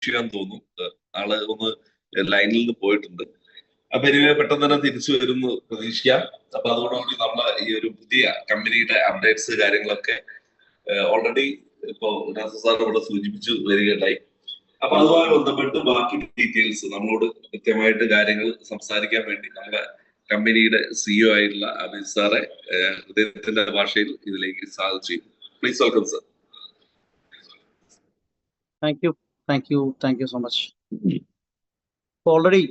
ചെയ്യാന്ന് തോന്നുന്നു. ആള് ഒന്ന് ലൈനിൽ നിന്ന് പോയിട്ടുണ്ട്. അപ്പൊ എനിവേ പെട്ടെന്ന് തന്നെ തിരിച്ചു വരുന്നു പ്രതീക്ഷിക്കാം. അപ്പൊ അതോടുകൂടി നമ്മളെ ഈ ഒരു പുതിയ കമ്പനിയുടെ അപ്ഡേറ്റ്സ് കാര്യങ്ങളൊക്കെ ഓൾറെഡി ഇപ്പോ സാർ ഇവിടെ സൂചിപ്പിച്ചു വരികയുണ്ടായി. അപ്പൊ അതുമായി ബന്ധപ്പെട്ട് ബാക്കി ഡീറ്റെയിൽസ് നമ്മളോട് കൃത്യമായിട്ട് കാര്യങ്ങൾ സംസാരിക്കാൻ വേണ്ടി നമ്മുടെ കമ്പനിയുടെ സിഇഒ ആയിട്ടുള്ള അഭിജിത്ത് സാറെ ഹൃദയത്തിന്റെ ഭാഷയിൽ ഇതിലേക്ക് സാധിച്ചു. Please welcome sir. Thank you so much. Already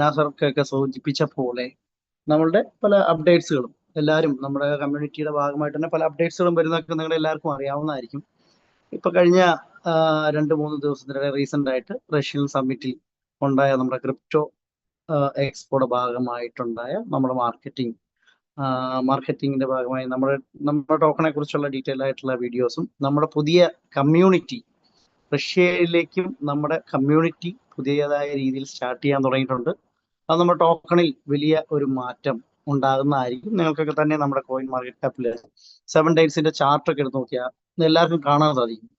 നാസർക്കൊക്കെ സൂചിപ്പിച്ച പോലെ നമ്മളുടെ പല അപ്ഡേറ്റ്സുകളും എല്ലാവരും നമ്മുടെ കമ്മ്യൂണിറ്റിയുടെ ഭാഗമായിട്ട് തന്നെ പല അപ്ഡേറ്റ്സുകളും വരുന്നതൊക്കെ നിങ്ങളുടെ എല്ലാവർക്കും അറിയാവുന്നതായിരിക്കും. ഇപ്പൊ കഴിഞ്ഞ 2-3 ദിവസത്തിനിടെ റീസെന്റ് ആയിട്ട് റഷ്യൻ സമ്മിറ്റിൽ ഉണ്ടായ നമ്മുടെ ക്രിപ്റ്റോ എക്സ്പോയുടെ ഭാഗമായിട്ടുണ്ടായ നമ്മുടെ മാർക്കറ്റിംഗിന്റെ ഭാഗമായി നമ്മുടെ ടോക്കണെ കുറിച്ചുള്ള ഡീറ്റെയിൽ ആയിട്ടുള്ള വീഡിയോസും നമ്മുടെ പുതിയ കമ്മ്യൂണിറ്റി റഷ്യയിലേക്കും നമ്മുടെ കമ്മ്യൂണിറ്റി പുതിയതായ രീതിയിൽ സ്റ്റാർട്ട് ചെയ്യാൻ തുടങ്ങിയിട്ടുണ്ട്. അത് നമ്മുടെ ടോക്കണിൽ വലിയ ഒരു മാറ്റം ഉണ്ടാകുന്നതായിരിക്കും. നിങ്ങൾക്കൊക്കെ തന്നെ നമ്മുടെ കോയിൻ മാർക്കറ്റ് ക്യാപ്പിൽ 7 ഡേയ്സിന്റെ ചാർട്ടൊക്കെ എടുത്ത് നോക്കിയാൽ എല്ലാവർക്കും കാണാൻ സാധിക്കും.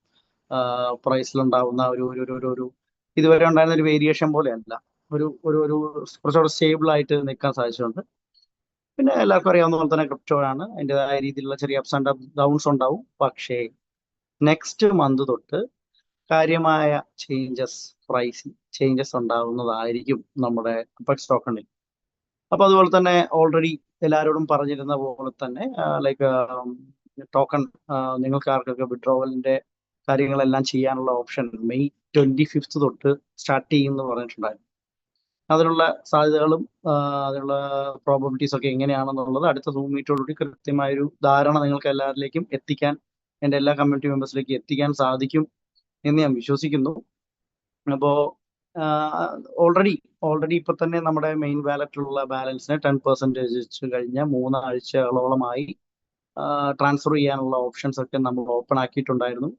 പ്രൈസിലുണ്ടാവുന്ന ഒരു ഇതുവരെ ഉണ്ടായിരുന്ന ഒരു വേരിയേഷൻ പോലെയല്ല, ഒരു കുറച്ചുകൂടെ സ്റ്റേബിൾ ആയിട്ട് നിൽക്കാൻ സാധിച്ചിട്ടുണ്ട്. പിന്നെ എല്ലാവർക്കും അറിയാവുന്ന പോലെ തന്നെ ക്രിപ്റ്റോ ആണ്, അതിൻ്റെതായ രീതിയിലുള്ള ചെറിയ അപ്സ് ആൻഡ് ഡൗൺസ് ഉണ്ടാവും. പക്ഷേ നെക്സ്റ്റ് മന്ത് തൊട്ട് കാര്യമായ ചേഞ്ചസ് ഉണ്ടാവുന്നതായിരിക്കും നമ്മുടെ അപ്പെക്സ് ടോക്കണിൽ. അപ്പൊ അതുപോലെ തന്നെ ഓൾറെഡി എല്ലാവരോടും പറഞ്ഞിരുന്ന പോലെ തന്നെ ലൈക്ക് ടോക്കൺ നിങ്ങൾക്ക് ആർക്കൊക്കെ വിഡ്രോവലിന്റെ കാര്യങ്ങളെല്ലാം ചെയ്യാനുള്ള ഓപ്ഷൻ മെയ് 25 തൊട്ട് സ്റ്റാർട്ട് ചെയ്യുമെന്ന് പറഞ്ഞിട്ടുണ്ടായിരുന്നു. അതിനുള്ള സാധ്യതകളും അതിനുള്ള പ്രോബബിലിറ്റീസ് ഒക്കെ എങ്ങനെയാണെന്നുള്ളത് അടുത്ത സൂം മീറ്റോടുകൂടി കൃത്യമായൊരു ധാരണ നിങ്ങൾക്ക് എല്ലാവരിലേക്കും എത്തിക്കാൻ, എൻ്റെ എല്ലാ കമ്മ്യൂണിറ്റി മെമ്പേഴ്സിലേക്ക് എത്തിക്കാൻ സാധിക്കും എന്ന് ഞാൻ വിശ്വസിക്കുന്നു. അപ്പോൾ ഓൾറെഡി ഇപ്പൊ തന്നെ നമ്മുടെ മെയിൻ വാലറ്റിലുള്ള ബാലൻസിനെ 10% കഴിഞ്ഞ 3 ആഴ്ചകളോളമായി ട്രാൻസ്ഫർ ചെയ്യാനുള്ള ഓപ്ഷൻസ് ഒക്കെ നമ്മൾ ഓപ്പൺ ആക്കിയിട്ടുണ്ടായിരുന്നു.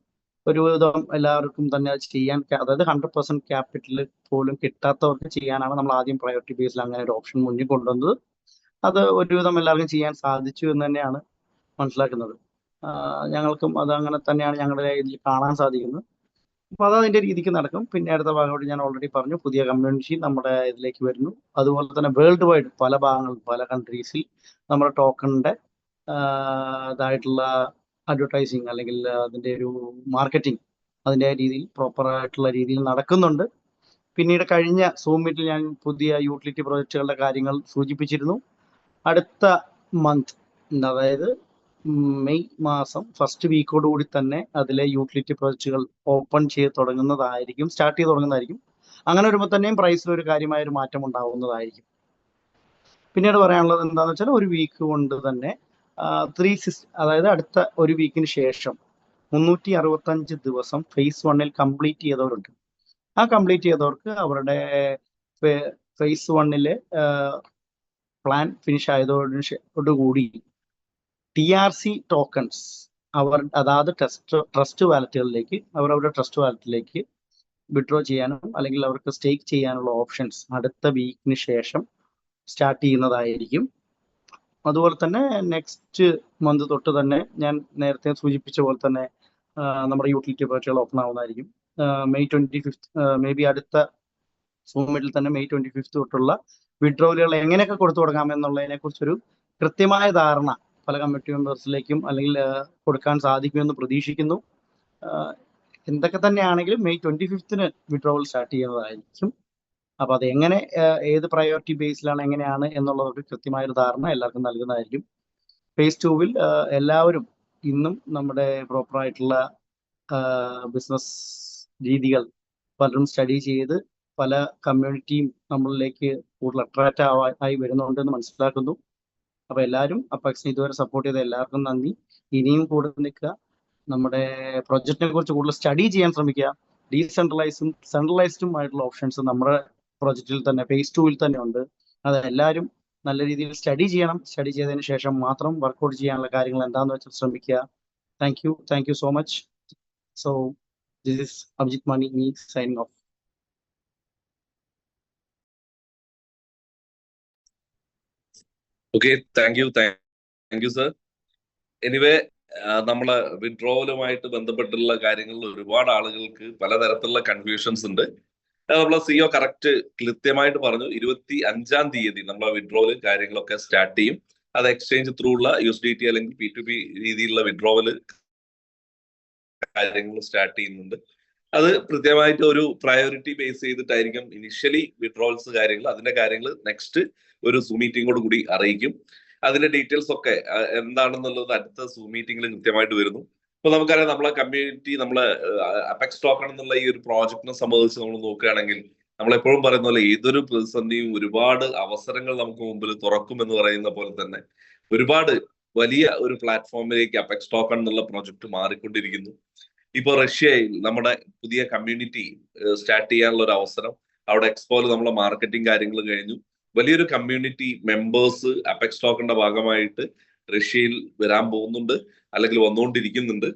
ഒരുവിധം എല്ലാവർക്കും തന്നെ അത് ചെയ്യാൻ, അതായത് 100% ക്യാപിറ്റൽ പോലും കിട്ടാത്തവർക്ക് ചെയ്യാനാണ് നമ്മൾ ആദ്യം പ്രയോറിറ്റി ബേസിൽ അങ്ങനെ ഒരു ഓപ്ഷൻ മുന്നിൽ കൊണ്ടുവന്നത്. അത് ഒരുവിധം എല്ലാവർക്കും ചെയ്യാൻ സാധിച്ചു എന്ന് തന്നെയാണ് മനസ്സിലാക്കുന്നത്. ഞങ്ങൾക്കും അത് അങ്ങനെ തന്നെയാണ് ഞങ്ങളുടെ ഇതിൽ കാണാൻ സാധിക്കുന്നത്. അപ്പൊ അത് അതിന്റെ രീതിക്ക് നടക്കും. പിന്നെ അടുത്ത ഭാഗമായിട്ട് ഞാൻ ഓൾറെഡി പറഞ്ഞു, പുതിയ കമ്മ്യൂണിറ്റി നമ്മുടെ ഇതിലേക്ക് വരുന്നു. അതുപോലെ തന്നെ വേൾഡ് വൈഡ് പല ഭാഗങ്ങളിൽ പല കൺട്രീസിൽ നമ്മുടെ ടോക്കണിന്റെ ഇതായിട്ടുള്ള അഡ്വർടൈസിങ് അല്ലെങ്കിൽ അതിന്റെ ഒരു മാർക്കറ്റിംഗ് അതിന്റെ രീതിയിൽ പ്രോപ്പർ ആയിട്ടുള്ള രീതിയിൽ നടക്കുന്നുണ്ട്. പിന്നീട് കഴിഞ്ഞ സൂം മീറ്റിൽ ഞാൻ പുതിയ യൂട്ടിലിറ്റി പ്രോജക്റ്റുകളുടെ കാര്യങ്ങൾ സൂചിപ്പിച്ചിരുന്നു. അടുത്ത മന്ത്, അതായത് മെയ് മാസം ഫസ്റ്റ് വീക്കോടുകൂടി തന്നെ അതിലെ യൂട്ടിലിറ്റി പ്രോജക്റ്റുകൾ ഓപ്പൺ ചെയ്ത് തുടങ്ങുന്നതായിരിക്കും, സ്റ്റാർട്ട് ചെയ്ത് തുടങ്ങുന്നതായിരിക്കും. അങ്ങനെ വരുമ്പോൾ തന്നെയും പ്രൈസിൽ ഒരു കാര്യമായ ഒരു മാറ്റം ഉണ്ടാവുന്നതായിരിക്കും. പിന്നീട് പറയാനുള്ളത് എന്താണെന്ന് വെച്ചാൽ ഒരു വീക്ക് കൊണ്ട് തന്നെ അതായത് അടുത്ത ഒരു വീക്കിന് ശേഷം 365 ദിവസം ഫേസ് 1 കംപ്ലീറ്റ് ചെയ്തവരുണ്ട്. ആ കംപ്ലീറ്റ് ചെയ്തവർക്ക് അവരുടെ ഫേസ് 1 പ്ലാൻ ഫിനിഷ് ആയതോടുകൂടി TRC ടോക്കൺസ് അതായത് ട്രസ്റ്റ് വാലറ്റുകളിലേക്ക് അവരവരുടെ ട്രസ്റ്റ് വാലറ്റിലേക്ക് വിഡ്രോ ചെയ്യാനും അല്ലെങ്കിൽ അവർക്ക് സ്റ്റേക്ക് ചെയ്യാനുള്ള ഓപ്ഷൻസ് അടുത്ത വീക്കിന് ശേഷം സ്റ്റാർട്ട് ചെയ്യുന്നതായിരിക്കും. അതുപോലെ തന്നെ നെക്സ്റ്റ് മന്ത് തൊട്ട് തന്നെ ഞാൻ നേരത്തെ സൂചിപ്പിച്ച പോലെ തന്നെ നമ്മുടെ യൂട്ടിലിറ്റി പ്രോജക്റ്റുകൾ ഓപ്പൺ ആവുന്നതായിരിക്കും. മെയ് 25 മേ ബി അടുത്ത സൂമിൽ തന്നെ മെയ് 25 തൊട്ടുള്ള വിഡ്രോവലുകൾ എങ്ങനെയൊക്കെ കൊടുത്തു തുടങ്ങാമെന്നുള്ളതിനെ കുറിച്ചൊരു കൃത്യമായ ധാരണ പല കമ്മിറ്റി മെമ്പേഴ്സിലേക്കും അല്ലെങ്കിൽ കൊടുക്കാൻ സാധിക്കുമെന്ന് പ്രതീക്ഷിക്കുന്നു. എന്തൊക്കെ തന്നെയാണെങ്കിലും മെയ് 25 വിഡ്രോവൽ സ്റ്റാർട്ട് ചെയ്യുന്നതായിരിക്കും. അപ്പൊ അത് എങ്ങനെ, ഏത് പ്രയോറിറ്റി ബേസിലാണ്, എങ്ങനെയാണ് എന്നുള്ളതൊക്കെ കൃത്യമായൊരു ധാരണ എല്ലാവർക്കും നൽകുന്നതായിരിക്കും. ഫേസ് 2 എല്ലാവരും ഇന്നും നമ്മുടെ പ്രോപ്പർ ആയിട്ടുള്ള ബിസിനസ് രീതികൾ പലരും സ്റ്റഡി ചെയ്ത് പല കമ്മ്യൂണിറ്റിയും നമ്മളിലേക്ക് കൂടുതൽ അട്രാക്റ്റ് ആയി വരുന്നുണ്ടെന്ന് മനസ്സിലാക്കുന്നു. അപ്പൊ എല്ലാവരും അപ്പെക്സിനെ ഇതുവരെ സപ്പോർട്ട് ചെയ്ത എല്ലാവർക്കും നന്ദി. ഇനിയും കൂടെ നിൽക്കുക, നമ്മുടെ പ്രൊജക്റ്റിനെ കുറിച്ച് കൂടുതൽ സ്റ്റഡി ചെയ്യാൻ ശ്രമിക്കുക. ഡീസെൻട്രലൈസും സെൻട്രലൈസ്ഡും ആയിട്ടുള്ള ഓപ്ഷൻസ് നമ്മുടെ പ്രൊജക്റ്റിൽ തന്നെ ഫേസ് 2 തന്നെ ഉണ്ട്. അത് എല്ലാവരും നല്ല രീതിയിൽ സ്റ്റഡി ചെയ്യണം. സ്റ്റഡി ചെയ്തതിന് ശേഷം മാത്രം വർക്ക്ഔട്ട് ചെയ്യാനുള്ള കാര്യങ്ങൾ എന്താണെന്ന് വെച്ചാൽ ശ്രമിക്കുക. Thank you so much. So this is Abhijith Mani signing off. Okay, thank you sir. Anyway, നമ്മളെ വിഡ്രോവലുമായിട്ട് ബന്ധപ്പെട്ടുള്ള കാര്യങ്ങളിൽ ഒരുപാട് ആളുകൾക്ക് പലതരത്തിലുള്ള കൺഫ്യൂഷൻസ് ഉണ്ട്. നമ്മളെ സിഇഒ കറക്റ്റ് കൃത്യമായിട്ട് പറഞ്ഞു, 25-ാം തീയതി നമ്മളെ വിഡ്രോവൽ കാര്യങ്ങളൊക്കെ സ്റ്റാർട്ട് ചെയ്യും. അത് എക്സ്ചേഞ്ച് ത്രൂ ഉള്ള USDT അല്ലെങ്കിൽ P2P രീതിയിലുള്ള വിഡ്രോവല് കാര്യങ്ങൾ സ്റ്റാർട്ട് ചെയ്യുന്നുണ്ട്. അത് കൃത്യമായിട്ട് ഒരു പ്രയോറിറ്റി ബേസ് ചെയ്തിട്ടായിരിക്കും ഇനിഷ്യലി വിഡ്രോവൽസ് കാര്യങ്ങൾ. അതിന്റെ കാര്യങ്ങൾ നെക്സ്റ്റ് ഒരു സൂം മീറ്റിംഗോട് കൂടി അറിയിക്കും. അതിന്റെ ഡീറ്റെയിൽസ് ഒക്കെ എന്താണെന്നുള്ളത് അടുത്ത സൂം മീറ്റിംഗിൽ കൃത്യമായിട്ട് വരുന്നു. ഇപ്പൊ നമുക്കറിയാം, നമ്മളെ കമ്മ്യൂണിറ്റി, നമ്മളെ അപെക്സ് ടോക്കൺ എന്നുള്ള ഈ ഒരു പ്രോജക്റ്റിനെ സംബന്ധിച്ച് നമ്മൾ നോക്കുകയാണെങ്കിൽ, നമ്മളെപ്പോഴും പറയുന്ന പോലെ ഏതൊരു പ്രതിസന്ധിയും ഒരുപാട് അവസരങ്ങൾ നമുക്ക് മുമ്പിൽ തുറക്കും എന്ന് പറയുന്ന പോലെ തന്നെ ഒരുപാട് വലിയ ഒരു പ്ലാറ്റ്ഫോമിലേക്ക് അപെക്സ് ടോക്കൺ എന്നുള്ള പ്രോജക്റ്റ് മാറിക്കൊണ്ടിരിക്കുന്നു. ഇപ്പൊ റഷ്യയിൽ നമ്മുടെ പുതിയ കമ്മ്യൂണിറ്റി സ്റ്റാർട്ട് ചെയ്യാനുള്ള ഒരു അവസരം, അവിടെ എക്സ്പോയിൽ നമ്മളെ മാർക്കറ്റിംഗ് കാര്യങ്ങൾ കഴിഞ്ഞു. വലിയൊരു കമ്മ്യൂണിറ്റി മെമ്പേഴ്സ് അപെക്സ് ടോക്കണിന്റെ ഭാഗമായിട്ട് റഷ്യയിൽ വരാൻ പോകുന്നുണ്ട്, അല്ലെങ്കിൽ വന്നുകൊണ്ടിരിക്കുന്നുണ്ട്.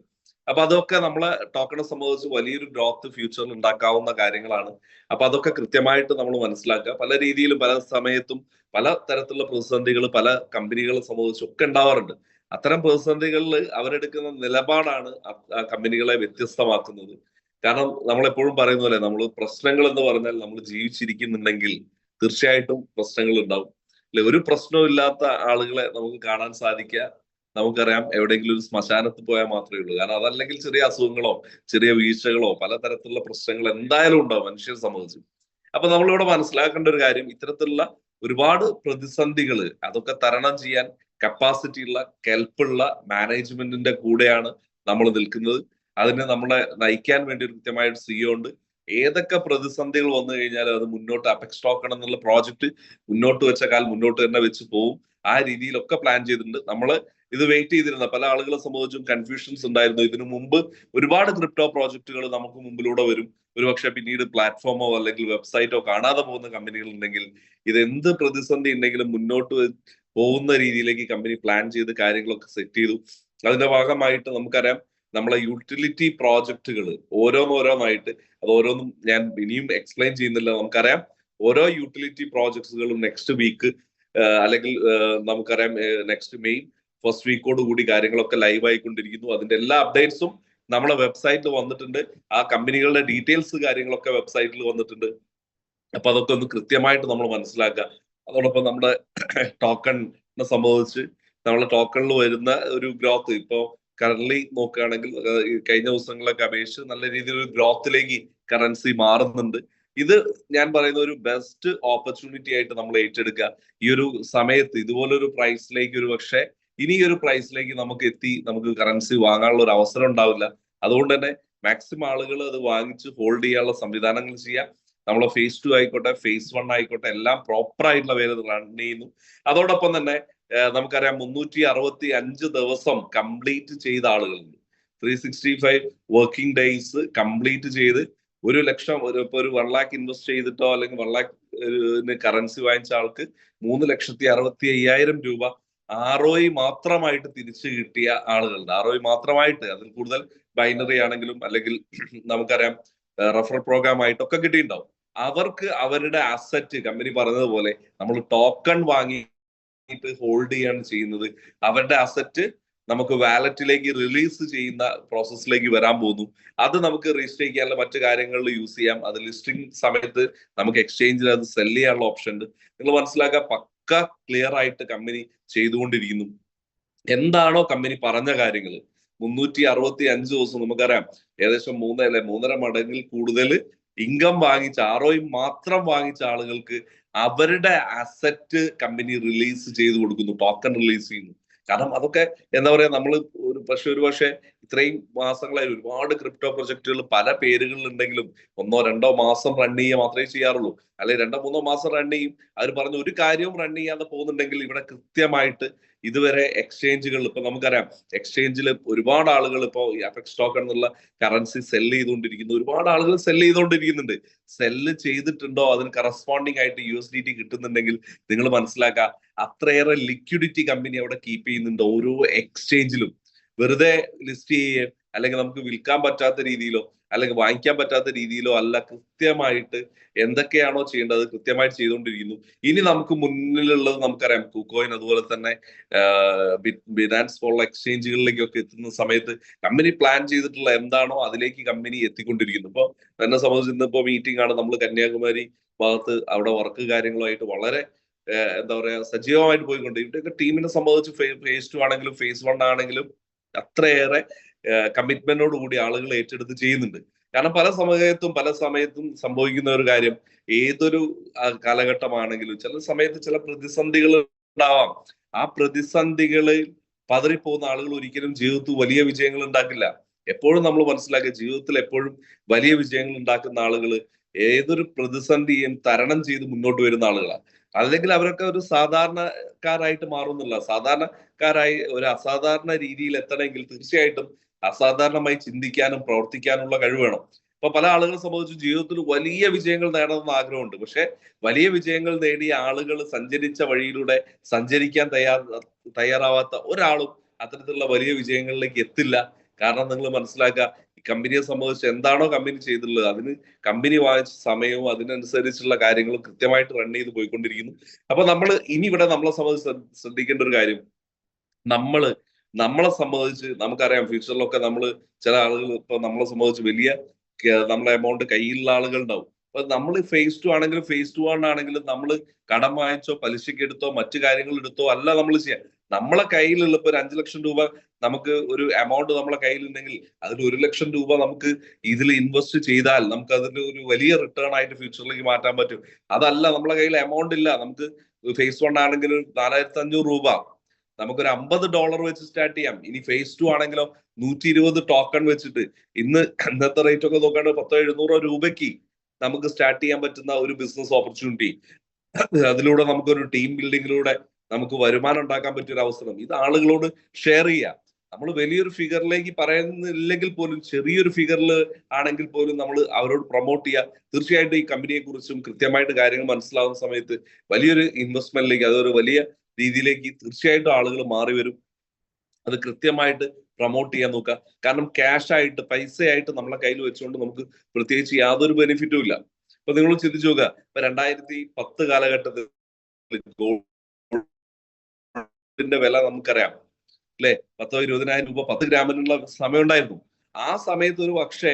അപ്പൊ അതൊക്കെ നമ്മളെ ടോക്കണെ സംബന്ധിച്ച് വലിയൊരു ഗ്രോത്ത് ഫ്യൂച്ചറിൽ ഉണ്ടാക്കാവുന്ന കാര്യങ്ങളാണ്. അപ്പൊ അതൊക്കെ കൃത്യമായിട്ട് നമ്മൾ മനസ്സിലാക്കുക. പല രീതിയിലും പല സമയത്തും പല തരത്തിലുള്ള പ്രതിസന്ധികൾ പല കമ്പനികളെ സംബന്ധിച്ചൊക്കെ ഉണ്ടാവാറുണ്ട്. അത്തരം പ്രതിസന്ധികളിൽ അവരെടുക്കുന്ന നിലപാടാണ് ആ കമ്പനികളെ വ്യത്യസ്തമാക്കുന്നത്. കാരണം നമ്മൾ എപ്പോഴും പറയുന്ന പോലെ, നമ്മൾ പ്രശ്നങ്ങൾ എന്ന് പറഞ്ഞാൽ നമ്മൾ ജീവിച്ചിരിക്കുന്നുണ്ടെങ്കിൽ തീർച്ചയായിട്ടും പ്രശ്നങ്ങൾ ഉണ്ടാവും. അല്ലെ, ഒരു പ്രശ്നവും ഇല്ലാത്ത ആളുകളെ നമുക്ക് കാണാൻ സാധിക്കുക, നമുക്കറിയാം, എവിടെയെങ്കിലും ഒരു ശ്മശാനത്തിൽ പോയാൽ മാത്രമേ ഉള്ളൂ. കാരണം അതല്ലെങ്കിൽ ചെറിയ അസുഖങ്ങളോ ചെറിയ വീഴ്ചകളോ പലതരത്തിലുള്ള പ്രശ്നങ്ങൾ എന്തായാലും ഉണ്ടാവും മനുഷ്യരെ സംബന്ധിച്ച്. അപ്പൊ നമ്മളിവിടെ മനസ്സിലാക്കേണ്ട ഒരു കാര്യം, ഇത്തരത്തിലുള്ള ഒരുപാട് പ്രതിസന്ധികൾ അതൊക്കെ തരണം ചെയ്യാൻ കപ്പാസിറ്റി ഉള്ള കെൽപ്പുള്ള മാനേജ്മെന്റിന്റെ കൂടെയാണ് നമ്മൾ നിൽക്കുന്നത്. അതിനെ നമ്മളെ നയിക്കാൻ വേണ്ടി ഒരു കൃത്യമായ സിഇഒ ഉണ്ട്. ഏതൊക്കെ പ്രതിസന്ധികൾ വന്നു കഴിഞ്ഞാൽ അത് മുന്നോട്ട് അപെക്സ് ടോക്കൺ എന്നുള്ള പ്രോജക്റ്റ് മുന്നോട്ട് വെച്ച കാൽ മുന്നോട്ട് തന്നെ വെച്ച് പോവും. ആ രീതിയിലൊക്കെ പ്ലാൻ ചെയ്തിട്ടുണ്ട്. നമ്മള് ഇത് വെയിറ്റ് ചെയ്തിരുന്ന പല ആളുകളെ സംബന്ധിച്ചും കൺഫ്യൂഷൻസ് ഉണ്ടായിരുന്നു. ഇതിനു മുമ്പ് ഒരുപാട് ക്രിപ്റ്റോ പ്രോജക്റ്റുകൾ നമുക്ക് മുമ്പിലൂടെ വരും. ഒരുപക്ഷെ പിന്നീട് പ്ലാറ്റ്ഫോമോ അല്ലെങ്കിൽ വെബ്സൈറ്റോ കാണാതെ പോകുന്ന കമ്പനികൾ ഉണ്ടെങ്കിൽ, ഇത് എന്ത് പ്രതിസന്ധി ഉണ്ടെങ്കിലും മുന്നോട്ട് പോകുന്ന രീതിയിലേക്ക് കമ്പനി പ്ലാൻ ചെയ്ത് കാര്യങ്ങളൊക്കെ സെറ്റ് ചെയ്തു. അതിന്റെ ഭാഗമായിട്ട് നമുക്കറിയാം, നമ്മളെ യൂട്ടിലിറ്റി പ്രോജക്റ്റുകൾ ഓരോന്നോരോന്നായിട്ട്, അത് ഓരോന്നും ഞാൻ ഇനിയും എക്സ്പ്ലെയിൻ ചെയ്യുന്നില്ല. നമുക്കറിയാം, ഓരോ യൂട്ടിലിറ്റി പ്രോജക്ട്സുകളും നെക്സ്റ്റ് വീക്ക് അല്ലെങ്കിൽ നമുക്കറിയാം നെക്സ്റ്റ് മെയ് ഫസ്റ്റ് വീക്കോട് കൂടി കാര്യങ്ങളൊക്കെ ലൈവ് ആയിക്കൊണ്ടിരിക്കുന്നു. അതിന്റെ എല്ലാ അപ്ഡേറ്റ്സും നമ്മളെ വെബ്സൈറ്റിൽ വന്നിട്ടുണ്ട്. ആ കമ്പനികളുടെ ഡീറ്റെയിൽസ് കാര്യങ്ങളൊക്കെ വെബ്സൈറ്റിൽ വന്നിട്ടുണ്ട്. അപ്പൊ അതൊക്കെ ഒന്ന് കൃത്യമായിട്ട് നമ്മൾ മനസ്സിലാക്കുക. അതോടൊപ്പം നമ്മുടെ ടോക്കണിനെ സംബന്ധിച്ച് നമ്മളെ ടോക്കണിൽ വരുന്ന ഒരു ഗ്രോത്ത് ഇപ്പോ കറന്റ്ലി നോക്കുകയാണെങ്കിൽ കഴിഞ്ഞ ദിവസങ്ങളൊക്കെ അപേക്ഷിച്ച് നല്ല രീതിയിൽ ഒരു ഗ്രോത്തിലേക്ക് കറൻസി മാറുന്നുണ്ട്. ഇത് ഞാൻ പറയുന്ന ഒരു ബെസ്റ്റ് ഓപ്പർച്യൂണിറ്റി ആയിട്ട് നമ്മൾ ഏറ്റെടുക്കുക. ഈ ഒരു സമയത്ത് ഇതുപോലൊരു പ്രൈസിലേക്ക് ഒരു പക്ഷേ ഇനി ഒരു പ്രൈസിലേക്ക് നമുക്ക് കറൻസി വാങ്ങാനുള്ള ഒരു അവസരം ഉണ്ടാവില്ല. അതുകൊണ്ട് തന്നെ മാക്സിമം ആളുകൾ അത് വാങ്ങിച്ച് ഹോൾഡ് ചെയ്യാനുള്ള സംവിധാനങ്ങൾ ചെയ്യാം. നമ്മളെ ഫേസ് 2 ആയിക്കോട്ടെ ഫേസ് 1 ആയിക്കോട്ടെ എല്ലാം പ്രോപ്പർ ആയിട്ടുള്ള വേല റൺ ചെയ്യുന്നു. അതോടൊപ്പം തന്നെ നമുക്കറിയാം 365 ദിവസം കംപ്ലീറ്റ് ചെയ്ത ആളുകളുണ്ട്. 365 വർക്കിംഗ് ഡേയ്സ് കംപ്ലീറ്റ് ചെയ്ത് 1 ലക്ഷം ഇപ്പൊ ഒരു 1 ലാക്ക് ഇൻവെസ്റ്റ് ചെയ്തിട്ടോ അല്ലെങ്കിൽ 1 ലാക്ക് കറൻസി വാങ്ങിച്ച ആൾക്ക് 3,65,000 രൂപ ROI മാത്രമായിട്ട് തിരിച്ചു കിട്ടിയ ആളുകളുണ്ട്. ROI മാത്രമായിട്ട്, അതിൽ കൂടുതൽ ബൈനറി ആണെങ്കിലും അല്ലെങ്കിൽ നമുക്കറിയാം റഫറൽ പ്രോഗ്രാം ആയിട്ടൊക്കെ കിട്ടിയിട്ടുണ്ടാവും. അവർക്ക് അവരുടെ അസറ്റ് കമ്പനി പറഞ്ഞതുപോലെ നമ്മൾ ടോക്കൺ വാങ്ങിയിട്ട് ഹോൾഡ് ചെയ്യാണ് ചെയ്യുന്നത്. അവരുടെ അസറ്റ് നമുക്ക് വാലറ്റിലേക്ക് റിലീസ് ചെയ്യുന്ന പ്രോസസ്സിലേക്ക് വരാൻ പോകുന്നു. അത് നമുക്ക് രജിസ്റ്റർ ചെയ്യാനുള്ള മറ്റു കാര്യങ്ങളിൽ യൂസ് ചെയ്യാം. അത് ലിസ്റ്റിംഗ് സമയത്ത് നമുക്ക് എക്സ്ചേഞ്ചിൽ അത് സെല് ചെയ്യാനുള്ള ഓപ്ഷൻ ഉണ്ട്. നിങ്ങൾ മനസ്സിലാക്കുക, പക്ക ക്ലിയർ ആയിട്ട് കമ്പനി ചെയ്തുകൊണ്ടിരിക്കുന്നു. എന്താണോ കമ്പനി പറഞ്ഞ കാര്യങ്ങൾ 365 ദിവസം നമുക്കറിയാം ഏകദേശം 3.5 മടങ്ങിൽ കൂടുതൽ ഇൻകം വാങ്ങിച്ച ROI മാത്രം വാങ്ങിച്ച ആളുകൾക്ക് അവരുടെ അസറ്റ് കമ്പനി റിലീസ് ചെയ്ത് കൊടുക്കുന്നു, ടോക്കൺ റിലീസ് ചെയ്യുന്നു. കാരണം അതൊക്കെ എന്താ പറയാ, നമ്മൾ ഒരു പക്ഷെ ഇത്രയും മാസങ്ങളായി ഒരുപാട് ക്രിപ്റ്റോ പ്രൊജക്ടുകൾ പല പേരുകളിൽ ഉണ്ടെങ്കിലും 1-2 മാസം റൺ ചെയ്യുക മാത്രമേ ചെയ്യാറുള്ളൂ. അല്ലെങ്കിൽ 2-3 മാസം റൺ ചെയ്യും. അവർ പറഞ്ഞ ഒരു കാര്യവും റൺ ചെയ്യാതെ പോകുന്നുണ്ടെങ്കിൽ ഇവിടെ കൃത്യമായിട്ട് ഇതുവരെ എക്സ്ചേഞ്ചുകളിൽ ഇപ്പൊ നമുക്കറിയാം എക്സ്ചേഞ്ചിൽ ഒരുപാട് ആളുകൾ ഇപ്പോ ഈ അപെക്സ് ടോക്കൺ എന്നുള്ള കറൻസി സെല്ല് ചെയ്തുകൊണ്ടിരിക്കുന്നു. ഒരുപാട് ആളുകൾ സെല്ല് ചെയ്തുകൊണ്ടിരിക്കുന്നുണ്ട്. സെല്ല് ചെയ്തിട്ടുണ്ടോ അതിന് കറസ്പോണ്ടിങ് ആയിട്ട് USDT കിട്ടുന്നുണ്ടെങ്കിൽ നിങ്ങൾ മനസ്സിലാക്കുക, അത്രയേറെ ലിക്വിഡിറ്റി കമ്പനി അവിടെ കീപ്പ് ചെയ്യുന്നുണ്ട്. ഓരോ എക്സ്ചേഞ്ചിലും വെറുതെ ലിസ്റ്റ് ചെയ്യുകയും അല്ലെങ്കിൽ നമുക്ക് വിൽക്കാൻ പറ്റാത്ത രീതിയിലോ അല്ലെങ്കിൽ വാങ്ങിക്കാൻ പറ്റാത്ത രീതിയിലോ അല്ല, കൃത്യമായിട്ട് എന്തൊക്കെയാണോ ചെയ്യേണ്ടത് കൃത്യമായിട്ട് ചെയ്തുകൊണ്ടിരിക്കുന്നു. ഇനി നമുക്ക് മുന്നിലുള്ളത് നമുക്കറിയാം, കുക്കോയിൻ അതുപോലെ തന്നെ ബിനാൻസ് പോലുള്ള എക്സ്ചേഞ്ചുകളിലേക്കൊക്കെ എത്തുന്ന സമയത്ത് കമ്പനി പ്ലാൻ ചെയ്തിട്ടുള്ള എന്താണോ അതിലേക്ക് കമ്പനി എത്തിക്കൊണ്ടിരിക്കുന്നു. ഇപ്പൊ എന്നെ സംബന്ധിച്ച് ഇന്നിപ്പോ മീറ്റിംഗ് ആണ്, നമ്മൾ കന്യാകുമാരി ഭാഗത്ത് അവിടെ വർക്ക് കാര്യങ്ങളുമായിട്ട് വളരെ എന്താ പറയാ സജീവമായിട്ട് പോയിക്കൊണ്ട് ഇവിടെയൊക്കെ ടീമിനെ സംബന്ധിച്ച് ഫേസ് 2 ആണെങ്കിലും ഫേസ് 1 ആണെങ്കിലും അത്രയേറെ കമ്മിറ്റ്മെന്റോട് കൂടി ആളുകൾ ഏറ്റെടുത്ത് ചെയ്യുന്നുണ്ട്. കാരണം പല സമയത്തും സംഭവിക്കുന്ന ഒരു കാര്യം, ഏതൊരു കാലഘട്ടമാണെങ്കിലും ചില സമയത്ത് ചില പ്രതിസന്ധികൾ ഉണ്ടാവാം. ആ പ്രതിസന്ധികളിൽ പതറിപ്പോകുന്ന ആളുകൾ ഒരിക്കലും ജീവിതത്തിൽ വലിയ വിജയങ്ങൾ ഉണ്ടാക്കില്ല. എപ്പോഴും നമ്മൾ മനസ്സിലാക്കുക, ജീവിതത്തിൽ എപ്പോഴും വലിയ വിജയങ്ങൾ ഉണ്ടാക്കുന്ന ആളുകൾ ഏതൊരു പ്രതിസന്ധിയും തരണം ചെയ്ത് മുന്നോട്ട് വരുന്ന ആളുകളാണ്. അല്ലെങ്കിൽ അവരൊക്കെ ഒരു സാധാരണക്കാരായിട്ട് മാറുന്നില്ല. സാധാരണക്കാരായി ഒരു അസാധാരണ രീതിയിൽ എത്തണമെങ്കിൽ തീർച്ചയായിട്ടും അസാധാരണമായി ചിന്തിക്കാനും പ്രവർത്തിക്കാനുള്ള കഴിവ് വേണം. ഇപ്പൊ പല ആളുകളെ സംബന്ധിച്ച് ജീവിതത്തിൽ വലിയ വിജയങ്ങൾ നേടണമെന്ന് ആഗ്രഹമുണ്ട്. പക്ഷെ വലിയ വിജയങ്ങൾ നേടിയ ആളുകൾ സഞ്ചരിച്ച വഴിയിലൂടെ സഞ്ചരിക്കാൻ തയ്യാറാവാത്ത ഒരാളും അത്തരത്തിലുള്ള വലിയ വിജയങ്ങളിലേക്ക് എത്തില്ല. കാരണം നിങ്ങൾ മനസ്സിലാക്കുക, കമ്പനിയെ സംബന്ധിച്ച് എന്താണോ കമ്പനി ചെയ്തിട്ടുള്ളത് അതിന് കമ്പനി വാങ്ങിച്ച സമയവും അതിനനുസരിച്ചുള്ള കാര്യങ്ങളും കൃത്യമായിട്ട് റൺ ചെയ്ത് പോയിക്കൊണ്ടിരിക്കുന്നു. അപ്പൊ ഇനി ഇവിടെ നമ്മളെ സംബന്ധിച്ച് ശ്രദ്ധിക്കേണ്ട ഒരു കാര്യം, നമ്മളെ സംബന്ധിച്ച് നമുക്കറിയാം, ഫ്യൂച്ചറിലൊക്കെ ചില ആളുകൾ ഇപ്പൊ നമ്മളെ സംബന്ധിച്ച് വലിയ നമ്മളെ എമൗണ്ട് കയ്യിലുള്ള ആളുകൾ ഉണ്ടാവും. അപ്പൊ നമ്മൾ ഫേസ് 2 ആണെങ്കിലും ഫേസ് 1 ആണെങ്കിലും നമ്മൾ കടം വാങ്ങിച്ചോ പലിശക്ക് എടുത്തോ മറ്റു കാര്യങ്ങൾ എടുത്തോ അല്ല നമ്മൾ ചെയ്യാം. നമ്മളെ കയ്യിലുള്ള ഇപ്പൊ 5 ലക്ഷം രൂപ നമുക്ക് ഒരു എമൗണ്ട് നമ്മളെ കയ്യിലുണ്ടെങ്കിൽ അതിൽ 1 ലക്ഷം രൂപ നമുക്ക് ഇതിൽ ഇൻവെസ്റ്റ് ചെയ്താൽ നമുക്ക് അതിന്റെ ഒരു വലിയ റിട്ടേൺ ആയിട്ട് ഫ്യൂച്ചറിലേക്ക് മാറ്റാൻ പറ്റും. അതല്ല, നമ്മളെ കയ്യിൽ എമൗണ്ട് ഇല്ല, നമുക്ക് ഫേസ് 1 ആണെങ്കിൽ 4500 രൂപ നമുക്കൊരു $50 വെച്ച് സ്റ്റാർട്ട് ചെയ്യാം. ഇനി ഫേസ് 2 ആണെങ്കിലോ 120 ടോക്കൺ വെച്ചിട്ട് ഇന്നത്തെ റേറ്റ് ഒക്കെ നോക്കുകയാണെങ്കിൽ 10-700 രൂപയ്ക്ക് നമുക്ക് സ്റ്റാർട്ട് ചെയ്യാൻ പറ്റുന്ന ഒരു ബിസിനസ് ഓപ്പർച്യൂണിറ്റി. അതിലൂടെ നമുക്കൊരു ടീം ബിൽഡിങ്ങിലൂടെ നമുക്ക് വരുമാനം ഉണ്ടാക്കാൻ പറ്റിയ ഒരു അവസരം, ഇത് ആളുകളോട് ഷെയർ ചെയ്യാം. നമ്മൾ വലിയൊരു ഫിഗറിലേക്ക് പറയുന്നില്ലെങ്കിൽ പോലും ചെറിയൊരു ഫിഗറിൽ ആണെങ്കിൽ പോലും നമ്മൾ അവരോട് പ്രൊമോട്ട് ചെയ്യുക. തീർച്ചയായിട്ടും ഈ കമ്പനിയെ കുറിച്ചും കൃത്യമായിട്ട് കാര്യങ്ങൾ മനസ്സിലാവുന്ന സമയത്ത് വലിയൊരു ഇൻവെസ്റ്റ്മെന്റിലേക്ക്, അതൊരു വലിയ രീതിയിലേക്ക് തീർച്ചയായിട്ടും ആളുകൾ മാറി വരും. അത് കൃത്യമായിട്ട് പ്രൊമോട്ട് ചെയ്യാൻ നോക്കുക. കാരണം ക്യാഷ് ആയിട്ട് പൈസയായിട്ട് നമ്മളെ കയ്യിൽ വെച്ചുകൊണ്ട് നമുക്ക് പ്രത്യേകിച്ച് യാതൊരു ബെനിഫിറ്റും ഇല്ല. ഇപ്പൊ നിങ്ങൾ ചിന്തിച്ചു നോക്കുക, ഇപ്പൊ 2010 കാലഘട്ടത്തിൽ ഗോൾഡിന്റെ വില നമുക്കറിയാം അല്ലെ, 10-20,000 രൂപ 10 ഗ്രാമിനുള്ള സമയം ഉണ്ടായിരുന്നു. ആ സമയത്ത് ഒരു പക്ഷേ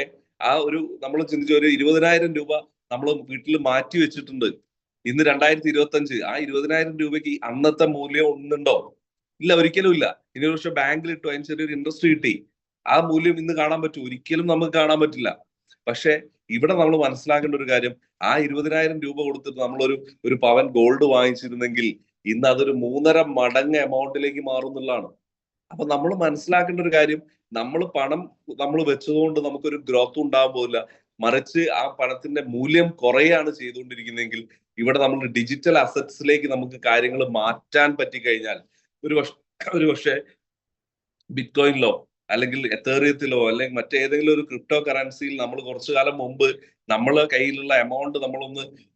നമ്മൾ ചിന്തിച്ച ഒരു 20,000 രൂപ നമ്മൾ വീട്ടിൽ മാറ്റി വെച്ചിട്ടുണ്ട്. ഇന്ന് 2025, ആ 20,000 രൂപയ്ക്ക് അന്നത്തെ മൂല്യം ഒന്നുണ്ടോ? ഇല്ല, ഒരിക്കലും ഇല്ല. ഇനി ഒരു പക്ഷെ ബാങ്കിൽ ഇട്ടു, അതിന് ചെറിയൊരു ഇൻട്രസ്റ്റ് കിട്ടി, ആ മൂല്യം ഇന്ന് കാണാൻ പറ്റും? ഒരിക്കലും നമുക്ക് കാണാൻ പറ്റില്ല. പക്ഷെ ഇവിടെ നമ്മൾ മനസ്സിലാക്കേണ്ട ഒരു കാര്യം, ആ 20,000 രൂപ കൊടുത്തിട്ട് ഒരു പവൻ ഗോൾഡ് വാങ്ങിച്ചിരുന്നെങ്കിൽ ഇന്ന് അതൊരു 3.5 മടങ്ങ് എമൗണ്ടിലേക്ക് മാറുന്നുള്ളതാണ്. അപ്പൊ നമ്മൾ മനസ്സിലാക്കേണ്ട ഒരു കാര്യം, പണം വെച്ചതുകൊണ്ട് നമുക്കൊരു ഗ്രോത്ത് ഉണ്ടാകാൻ പോകില്ല. മറിച്ച് ആ പണത്തിന്റെ മൂല്യം കുറയാണ് ചെയ്തുകൊണ്ടിരിക്കുന്നതെങ്കിൽ ഇവിടെ നമ്മൾ ഡിജിറ്റൽ അസറ്റ്സിലേക്ക് നമുക്ക് കാര്യങ്ങൾ മാറ്റാൻ പറ്റിക്കഴിഞ്ഞാൽ ഒരു പക്ഷേ ബിറ്റ്കോയിനിലോ അല്ലെങ്കിൽ എത്തേറിയത്തിലോ അല്ലെങ്കിൽ മറ്റേതെങ്കിലും ഒരു ക്രിപ്റ്റോ കറൻസിയിൽ നമ്മൾ കുറച്ചു കാലം മുമ്പ് നമ്മളെ കയ്യിലുള്ള എമൗണ്ട്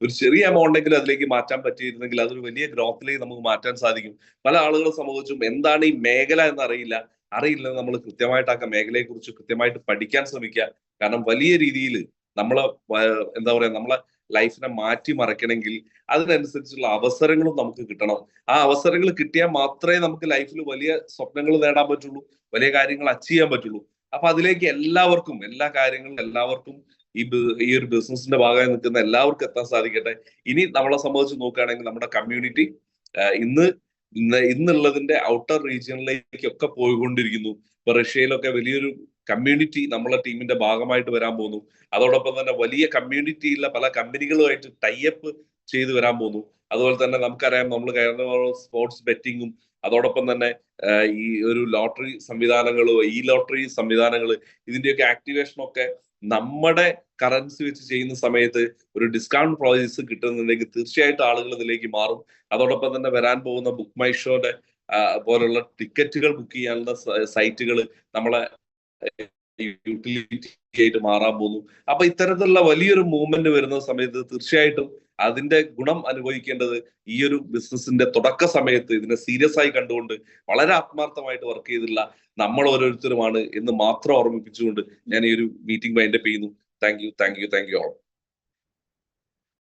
ഒരു ചെറിയ എമൗണ്ട് എങ്കിലും അതിലേക്ക് മാറ്റാൻ പറ്റിയിരുന്നെങ്കിൽ അതൊരു വലിയ ഗ്രോത്തിലേക്ക് നമുക്ക് മാറ്റാൻ സാധിക്കും. പല ആളുകളെ സംബന്ധിച്ചും എന്താണ് ഈ മേഖല എന്ന് അറിയില്ല നമ്മൾ കൃത്യമായിട്ട് ആ മേഖലയെ കുറിച്ച് കൃത്യമായിട്ട് പഠിക്കാൻ ശ്രമിക്കുക. കാരണം വലിയ രീതിയിൽ നമ്മളെ ലൈഫിനെ മാറ്റിമറിക്കണമെങ്കിൽ അതിനനുസരിച്ചുള്ള അവസരങ്ങളും നമുക്ക് കിട്ടണം. ആ അവസരങ്ങൾ കിട്ടിയാൽ മാത്രമേ നമുക്ക് ലൈഫിൽ വലിയ സ്വപ്നങ്ങൾ നേടാൻ പറ്റുള്ളൂ, വലിയ കാര്യങ്ങൾ അച്ചീവ് ചെയ്യാൻ പറ്റുള്ളൂ. അപ്പൊ അതിലേക്ക് എല്ലാവർക്കും ഈ ഒരു ബിസിനസിന്റെ ഭാഗമായി നിൽക്കുന്ന എല്ലാവർക്കും എത്താൻ സാധിക്കട്ടെ. ഇനി നമ്മളെ സംബന്ധിച്ച് നോക്കുകയാണെങ്കിൽ നമ്മുടെ കമ്മ്യൂണിറ്റി ഇന്നുള്ളതിന്റെ ഔട്ടർ റീജിയനിലേക്കൊക്കെ പോയിക്കൊണ്ടിരിക്കുന്നു. ഇപ്പൊ റഷ്യയിലൊക്കെ വലിയൊരു കമ്മ്യൂണിറ്റി നമ്മളെ ടീമിന്റെ ഭാഗമായിട്ട് വരാൻ പോകുന്നു. അതോടൊപ്പം തന്നെ വലിയ കമ്മ്യൂണിറ്റിയിലുള്ള പല കമ്പനികളുമായിട്ട് ടൈഅപ്പ് ചെയ്ത് വരാൻ പോകുന്നു. അതുപോലെ തന്നെ നമുക്കറിയാം, നമ്മൾ സ്പോർട്സ് ബെറ്റിങ്ങും അതോടൊപ്പം തന്നെ ഈ ഒരു ലോട്ടറി സംവിധാനങ്ങളും ലോട്ടറി സംവിധാനങ്ങൾ ഇതിന്റെയൊക്കെ ആക്ടിവേഷനൊക്കെ നമ്മുടെ കറൻസി വെച്ച് ചെയ്യുന്ന സമയത്ത് ഒരു ഡിസ്കൗണ്ട് പ്രൈസ് കിട്ടുന്നുണ്ടെങ്കിൽ തീർച്ചയായിട്ടും ആളുകൾ ഇതിലേക്ക് മാറും. അതോടൊപ്പം തന്നെ വരാൻ പോകുന്ന ബുക്ക് മൈ ഷോയുടെ പോലുള്ള ടിക്കറ്റുകൾ ബുക്ക് ചെയ്യാനുള്ള സൈറ്റുകൾ നമ്മളെ യൂട്ടിലിറ്റി ആയിട്ട് മാറാൻ പോകുന്നു. അപ്പൊ ഇത്തരത്തിലുള്ള വലിയൊരു മൂവ്മെന്റ് വരുന്ന സമയത്ത് തീർച്ചയായിട്ടും അതിന്റെ ഗുണം അനുഭവിക്കേണ്ടത് ഈ ഒരു ബിസിനസിന്റെ തുടക്ക സമയത്ത് ഇതിനെ സീരിയസ് ആയി കണ്ടുകൊണ്ട് വളരെ ആത്മാർത്ഥമായിട്ട് വർക്ക് ചെയ്തിട്ടുള്ള നമ്മൾ ഓരോരുത്തരുമാണ് എന്ന് മാത്രം ഓർമ്മിപ്പിച്ചുകൊണ്ട് ഞാൻ ഈ ഒരു മീറ്റിംഗ് വൈൻഡപ്പ് ചെയ്യുന്നു. Thank you all.